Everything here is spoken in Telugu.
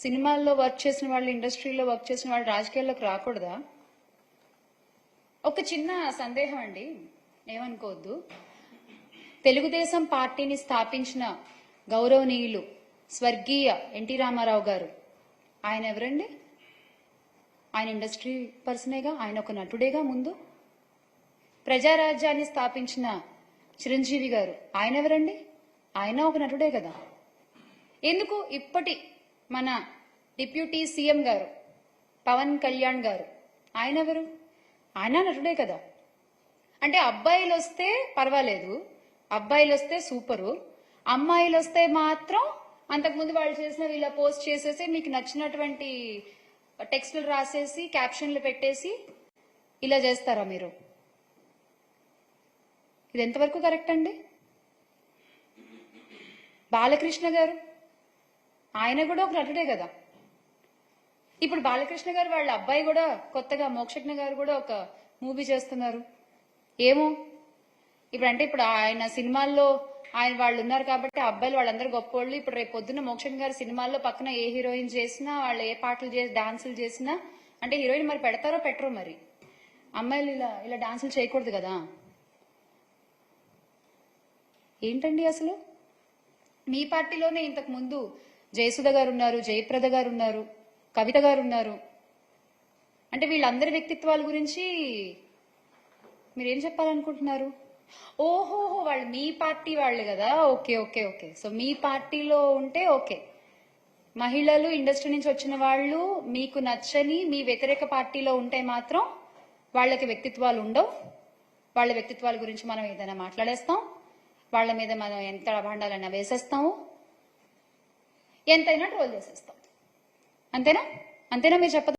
సినిమాల్లో వర్క్ చేసిన వాళ్ళు, ఇండస్ట్రీలో వర్క్ చేసిన వాళ్ళు రాజకీయాల్లోకి రాకూడదా? ఒక చిన్న సందేహం అండి, ఏమనుకోవద్దు. తెలుగుదేశం పార్టీని స్థాపించిన గౌరవనీయులు స్వర్గీయ ఎన్టీ రామారావు గారు, ఆయన ఎవరండి? ఆయన ఇండస్ట్రీ పర్సనేగా, ఆయన ఒక నటుడేగా. ముందు ప్రజారాజ్యాన్ని స్థాపించిన చిరంజీవి గారు, ఆయన ఎవరండి? ఆయన ఒక నటుడే కదా. ఎందుకు ఇప్పటి మన డిప్యూటీ సీఎం గారు పవన్ కళ్యాణ్ గారు, ఆయన ఎవరు? ఆయన నటుడే కదా. అంటే అబ్బాయిలు వస్తే పర్వాలేదు, అబ్బాయిలు వస్తే సూపరు, అమ్మాయిలు వస్తే మాత్రం అంతకుముందు వాళ్ళు చేసినవి ఇలా పోస్ట్ చేసేసి మీకు నచ్చినటువంటి టెక్స్టులు రాసేసి క్యాప్షన్లు పెట్టేసి ఇలా చేస్తారా మీరు? ఇది ఎంతవరకు కరెక్ట్ అండి? బాలకృష్ణ గారు, ఆయన కూడా ఒక నటుడే కదా. ఇప్పుడు బాలకృష్ణ గారు వాళ్ళ అబ్బాయి కూడా కొత్తగా మోక్షజ్ఞ గారు కూడా ఒక మూవీ చేస్తున్నారు. ఏమో ఇప్పుడు అంటే ఇప్పుడు ఆయన సినిమాల్లో ఆయన వాళ్ళు ఉన్నారు కాబట్టి అబ్బాయిలు వాళ్ళందరూ గొప్పోళ్ళు. ఇప్పుడు రేపు పొద్దున్న మోక్షజ్ఞ గారి సినిమాల్లో పక్కన ఏ హీరోయిన్ చేసినా, వాళ్ళు ఏ పాటలు చేసి డాన్సులు చేసినా అంటే హీరోయిన్ మరి పెడతారో పెట్టరో. మరి అమ్మాయిలు ఇలా ఇలా డాన్సులు చేయకూడదు కదా. ఏంటండి అసలు? మీ పార్టీలోనే ఇంతకు ముందు జయసుధ గారు ఉన్నారు, జయప్రద గారు ఉన్నారు, కవిత గారు ఉన్నారు. అంటే వీళ్ళందరి వ్యక్తిత్వాల గురించి మీరేం చెప్పాలనుకుంటున్నారు? ఓహోహో, వాళ్ళు మీ పార్టీ వాళ్ళు కదా. Okay okay okay. సో మీ పార్టీలో ఉంటే ఓకే. మహిళలు, ఇండస్ట్రీ నుంచి వచ్చిన వాళ్ళు మీకు నచ్చని మీ వ్యతిరేక పార్టీలో ఉంటే మాత్రం వాళ్ళకి వ్యక్తిత్వాలు ఉండవు. వాళ్ళ వ్యక్తిత్వాల గురించి మనం ఏదైనా మాట్లాడేస్తాం, వాళ్ళ మీద మనం ఎంత అభాండాలైనా వేసేస్తాము, ఎంతైనా ట్రోల్ చేసేస్తాం. అంతేనా? అంతేనా మీరు చెప్పదు?